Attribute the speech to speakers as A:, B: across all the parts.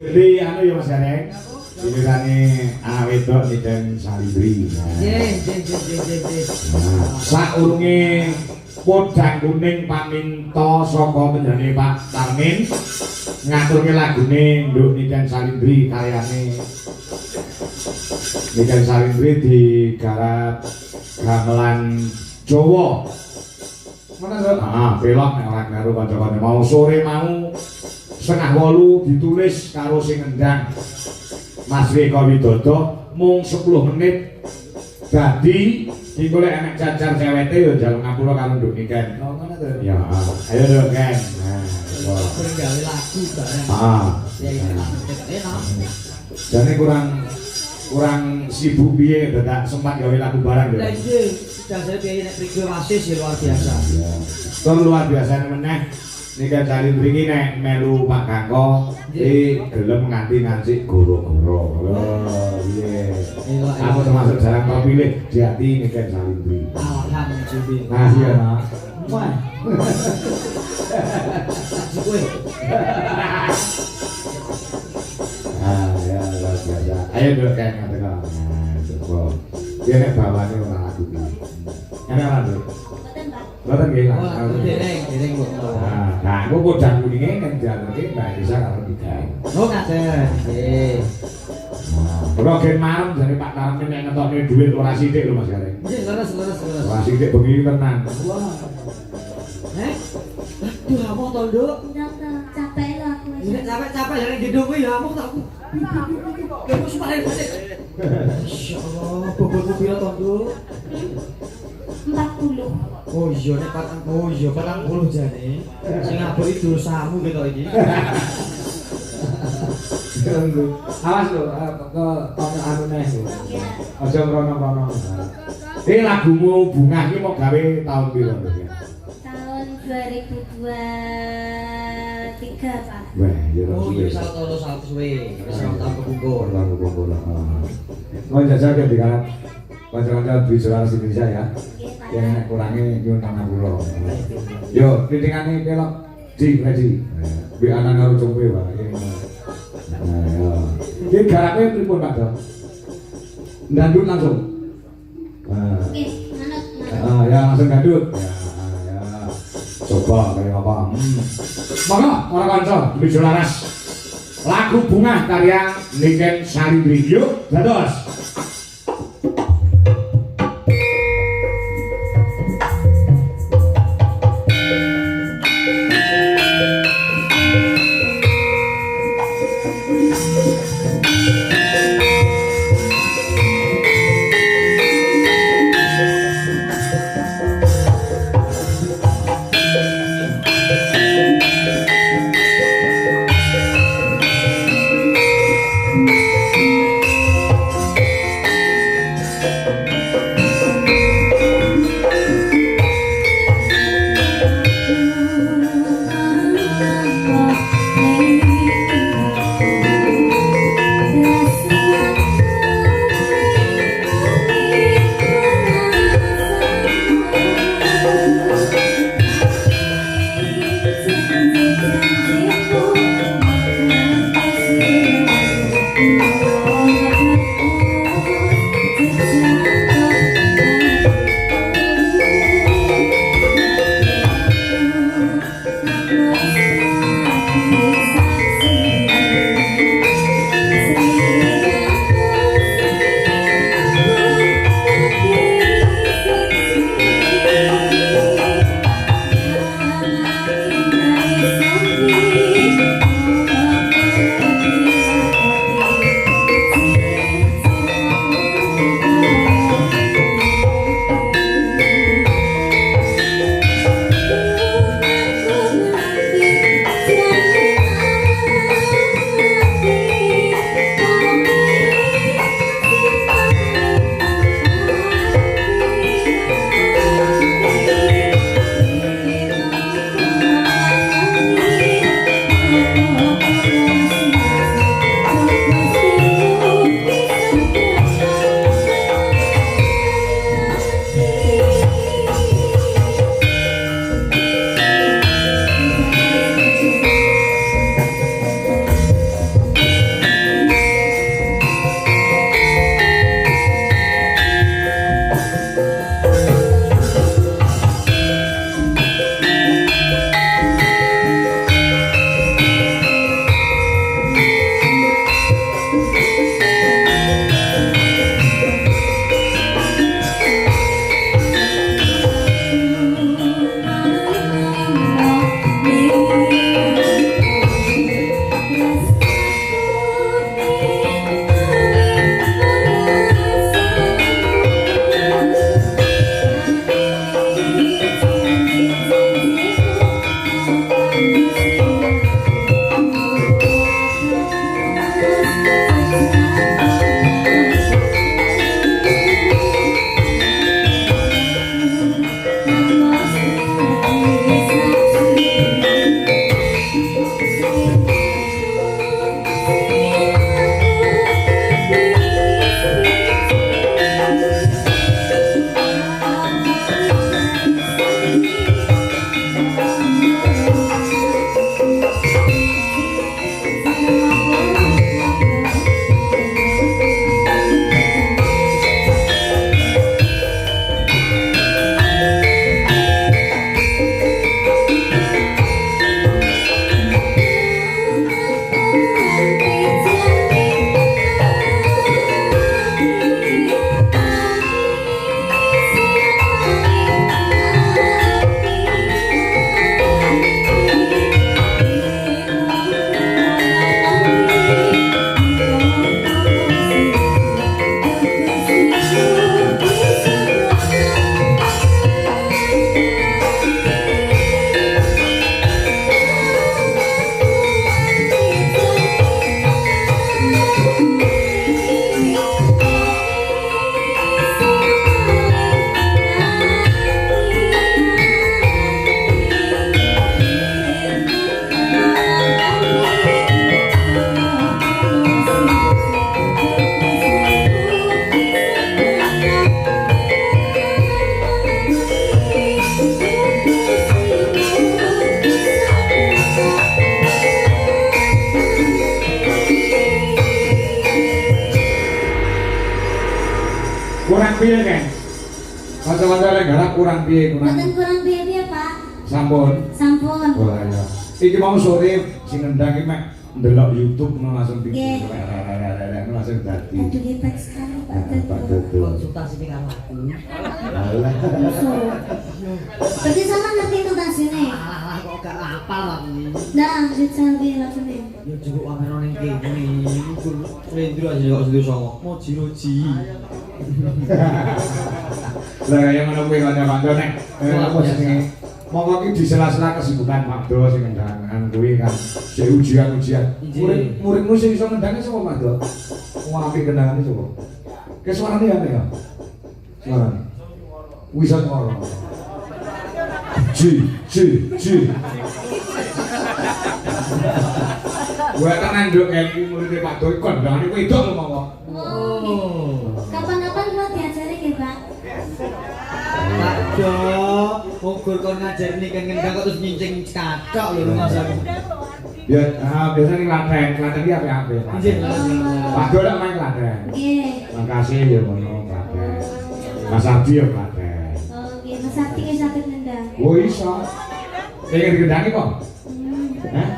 A: Jadi anu ya Mas Gareng. Pikirannya anak wedok dan salibri. Saurunge podang kuning paminta saka penjane Pak Tarmin ngaturke lagune Nduk Niken Salindri karyane Niken Salindri digarap gamelan Jawa. Mana to? Belok nek ora karo kanca-kanca mau sore mau 7:30 ditulis karo sing ngendang Mas Riko Widodo mung 10 menit dadi iki golek enek cacar cewete yo njaluk ngapura karo Nduk Niken. Oh ngono to. Ya, ayo Nduk Ken. Nah, sering gawe lagu bareng. Jane kurang sibuk piye dadak sempat gawe lagu bareng yo. Lah iya, dasare piye nek Riko Wasis ya luar biasa. Kon luar biasa meneh. Niken Salindri iki nek melu Pak Kangko iki gelem nganti goro-goro. Oh, piye. Aku termasuk jarang terpilih di hati Niken Salindri. Alhamdulillah. Nah, iya, Nak. Wah. Kowe. Ya, luar biasa. Ayo Nduk Ken ngaten. Coba. Piye nek bawane ora lagu iki. Enak ora, Nduk? Mboten nggih. Dereng kok. Nah, kok podang kuninge ning diaturke Mbak Desa karo Niken. Oh, ngaten. Nggih. Ora gen marem jare Pak Tarmin nek ngetokne dhuwit ora sithik lho Mas Gareng. Nggih, leres. Ora sithik bengi tenan. Wah. Aduh, apa to, Nduk? Capek lho aku. Nek capek jare gendong kuwi ya aku tak. Kamu sumpah balik. Masyaallah, bobotmu pira to, Nduk? 40. Oh iya nek 40 jane. Sing ngabuki dosamu ketok iki. Awas lho, ke anu neh lho. Aja mrono-mrono. Iki lagumu Bungah iki mau gawe tahun piro lho? Tahun 2023, Pak. Wah, ya ora suwe. Oh, iya suwe. Wis tahun kepungkur. Mau jajal ke digarap. Kanca-kanca Bicara Indonesia ya. Yang nek kurange nyuwun pangapura. Yo, pitingane kelok di. Bi anak karo compe wae. Nah, ya. Iki garape pripun Pak Do? Ndandut langsung. Nggih, manut. Ya langsung ndandut. Ya. Coba kaya apa? Monggo para kanca Bicara lagu Bunga karya Niken Salindri. Yuk, dados. kurang piye kan? Kanca-kanca lek garap kurang piye kurang.
B: Mboten kurang piye-piye, Pak.
A: Sampun.
B: Sampun.
A: Wah ya. Iki mau sore sing ngendang iki mek ndelok YouTube langsung bikin langsung dadi.
B: Aduh hebat sekali Pak Dodo.
C: Konsultasi nih karo aku.
A: Alah.
B: Berarti sama ngerti tugasnya.
C: Alah kok gak hafal aku.
B: Nah, dicawi langsungnya.
C: Ya jebuk kamera ning kene. Ukur rendro aja kok sedih songo. Moji-roji.
A: Lah kaya ngono kuwi kanca-kanca nek apa jenenge monggo iki disela-sela kesibukan Pak Do sing ngendangan kuwi kan sik ujian-ujian. Murid-muridmu sing iso ngendangi sapa Pak Do? Wong apik kendangane sapa? Ke suarane ya ya. Suarane. Wis ora. Ji. Gua kan nduk ilmu murid Pak Do kondangane kuwi wedok lho monggo.
B: Oh. Kapan-kapan lo diajari ya, Pak?
C: Pak Do, ukur kon ngajarne kan ngendang kok terus nyincing kathok lho Mas aku.
A: Ya, biasanya klaten iki apik-apik.
C: Nggih.
A: Pak Do lek main klaten.
B: Nggih.
A: Makasih ya ngono klaten. Mas Abdi ya klaten.
B: Oh, nggih, Mas Sakti ki saged nendang.
A: Oh iso. Pengen digendangi kok? Hah?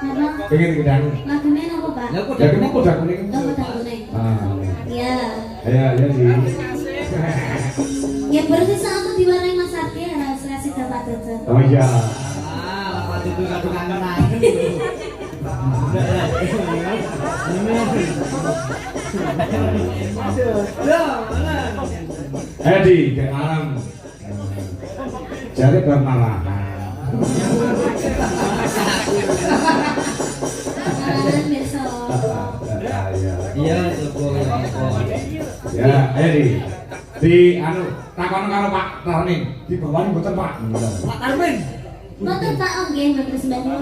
B: Napa?
A: Pengen digendangi?
B: Lagune napa, Pak?
C: Lah kok
A: Jadi mau kuda kuning.
B: Oh, kuda kuning.
A: Ah.
B: Iya.
A: Ya sih.
B: Ya berarti saat itu diwarnai Mas Sakti harus kasih ke Pak Dodo.
A: Oh iya.
C: Ah, Pak Dodo kadung kangen.
A: Edi, ke alam. Jadi bermarahan.
B: Kalian besok.
C: Iya, coba ya.
A: Ya, Edi. Di anu takon karo Pak Tarning, di bawah mboten Pak.
C: Pak Tarmin.
B: Mboten Pak, oh nggih, mboten sembahyang.